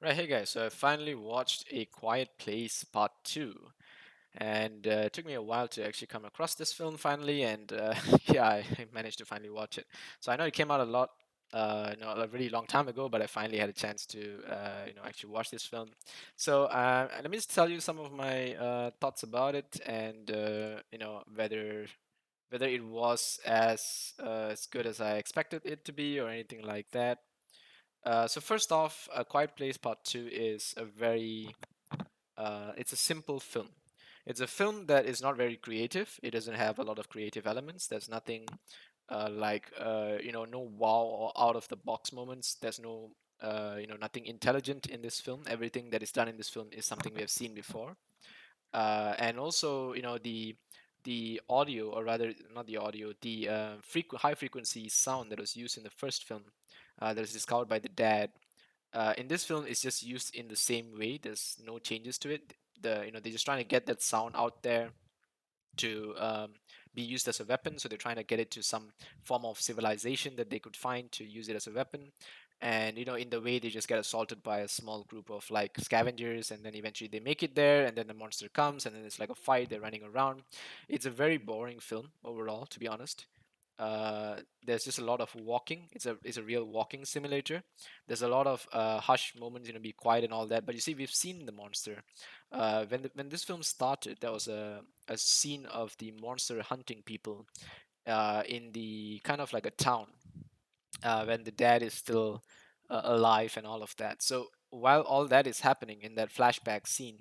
Right, hey guys, so I finally watched A Quiet Place Part 2, and it took me a while to actually come across this film finally, and yeah, I managed to finally watch it. So I know it came out a really long time ago, but I finally had a chance to, actually watch this film. So let me just tell you some of my thoughts about it, and whether it was as good as I expected it to be, or anything like that. So first off, A Quiet Place Part 2 is it's a simple film. It's a film that is not very creative. It doesn't have a lot of creative elements. There's nothing no wow or out of the box moments. There's nothing intelligent in this film. Everything that is done in this film is something we have seen before. And also, the audio, or rather, not the audio, the high frequency sound that was used in the first film, that was discovered by the dad. In this film, it's just used in the same way. There's no changes to it. They're just trying to get that sound out there to be used as a weapon. So they're trying to get it to some form of civilization that they could find to use it as a weapon. And in the way they just get assaulted by a small group of like scavengers, and then eventually they make it there, and then the monster comes, and then it's like a fight. They're running around. It's a very boring film overall, to be honest. There's just a lot of walking. It's a real walking simulator. There's a lot of hush moments, be quiet and all that. But you see, we've seen the monster. When this film started, there was a scene of the monster hunting people in the kind of like a town when the dad is still alive and all of that. So while all that is happening in that flashback scene,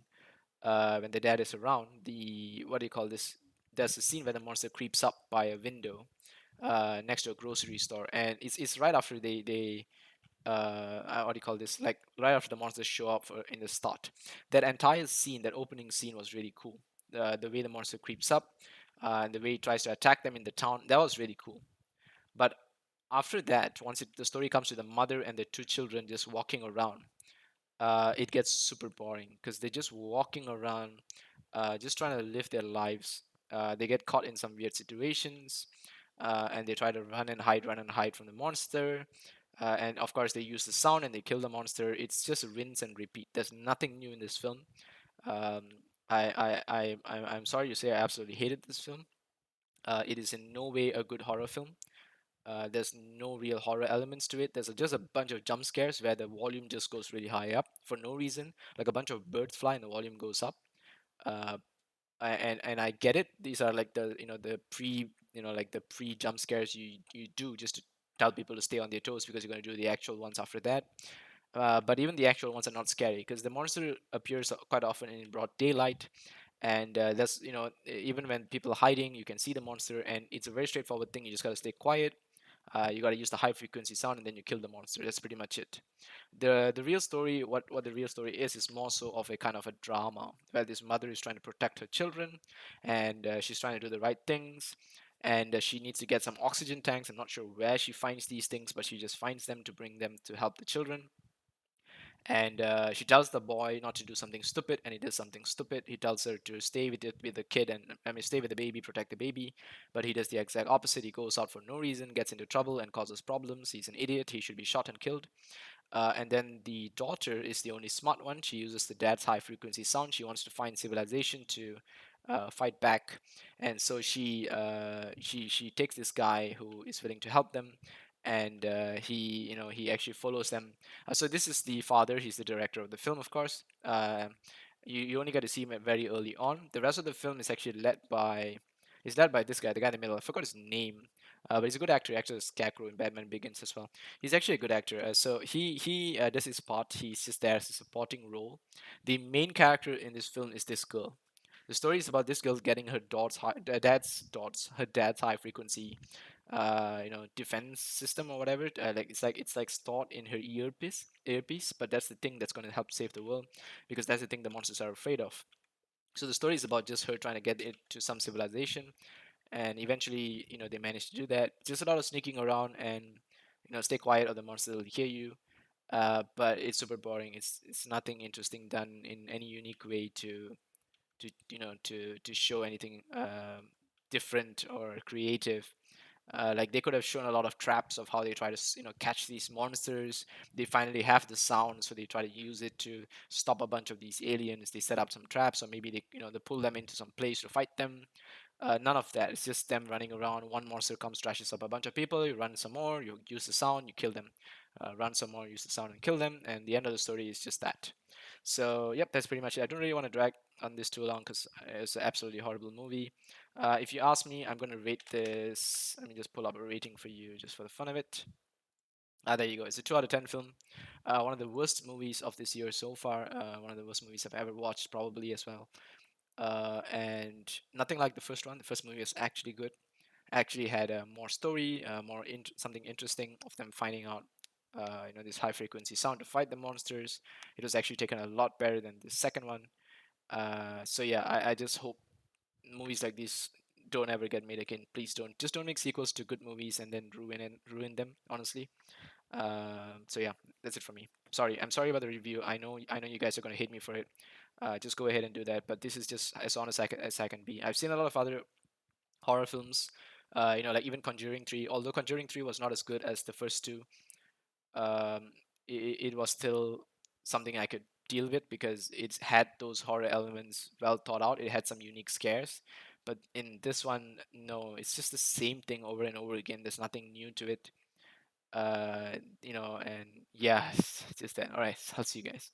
when the dad is around, the what do you call this? There's a scene where the monster creeps up by a window next to a grocery store, and it's right after they what do you call this? Like right after the monsters show up in the start. That entire scene, that opening scene, was really cool. The way the monster creeps up, and the way it tries to attack them in the town, that was really cool. But after that, the story comes to the mother and the two children just walking around, it gets super boring because they're just walking around, just trying to live their lives. They get caught in some weird situations, and they try to run and hide from the monster. And of course, they use the sound and they kill the monster. It's just rinse and repeat. There's nothing new in this film. Um, I'm sorry to say, I absolutely hated this film. It is in no way a good horror film. There's no real horror elements to it. Just a bunch of jump scares where the volume just goes really high up for no reason. Like a bunch of birds fly and the volume goes up. Uh, and I get it. These are like the pre jump scares you do just to tell people to stay on their toes because you're going to do the actual ones after that. But even the actual ones are not scary because the monster appears quite often in broad daylight, and that's even when people are hiding, you can see the monster, and it's a very straightforward thing. You just gotta stay quiet. You gotta use the high frequency sound, and then you kill the monster. That's pretty much it. The real story, what the real story is more so of a kind of a drama where this mother is trying to protect her children, and she's trying to do the right things. And she needs to get some oxygen tanks. I'm not sure where she finds these things, but she just finds them to bring them to help the children. And she tells the boy not to do something stupid, and he does something stupid. He tells her to stay with the kid, and I mean stay with the baby, protect the baby, but he does the exact opposite. He goes out for no reason, gets into trouble, and causes problems. He's an idiot. He should be shot and killed. And then the daughter is the only smart one. She uses the dad's high frequency sound. She wants to find civilization to fight back, and so she takes this guy who is willing to help them, and he actually follows them. So this is the father. He's the director of the film, of course. You only get to see him very early on. The rest of the film is led by this guy, the guy in the middle. I forgot his name, but he's a good actor. He acted as Scarecrow in Batman Begins as well. He's actually a good actor. So he does his part. He's just there as a supporting role. The main character in this film is this girl. The story is about this girl getting her dad's high frequency, defense system or whatever. Like it's like stored in her earpiece. But that's the thing that's going to help save the world, because that's the thing the monsters are afraid of. So the story is about just her trying to get it to some civilization, and eventually, they manage to do that. Just a lot of sneaking around and stay quiet or the monster will hear you. But it's super boring. It's nothing interesting done in any unique way to show anything different or creative. Like they could have shown a lot of traps of how they try to catch these monsters. They finally have the sound, so they try to use it to stop a bunch of these aliens. They set up some traps, or maybe they pull them into some place to fight them. None of that. It's just them running around. One monster comes, trashes up a bunch of people. You run some more. You use the sound. You kill them. Run some more. Use the sound and kill them. And the end of the story is just that. So yep, that's pretty much it. I don't really want to drag on this too long because it's an absolutely horrible movie. If you ask me, I'm gonna rate this. Let me just pull up a rating for you, just for the fun of it. There you go. It's a 2 out of 10 film. One of the worst movies of this year so far. One of the worst movies I've ever watched, probably as well. And nothing like the first one. The first movie was actually good. Actually had more story, something interesting of them finding out, this high frequency sound to fight the monsters. It was actually taken a lot better than the second one. So yeah, I just hope movies like these don't ever get made again. Please don't make sequels to good movies and then ruin them. Honestly. So yeah, that's it for me. I'm sorry about the review. I know you guys are gonna hate me for it. Just go ahead and do that. But this is just as honest as I can be. I've seen a lot of other horror films. Like even Conjuring 3. Although Conjuring 3 was not as good as the first two, it was still something I could deal with because it's had those horror elements well thought out. It had some unique scares, but in this one, no, it's just the same thing over and over again. There's nothing new to it. And yeah, it's just that. All right, I'll see you guys.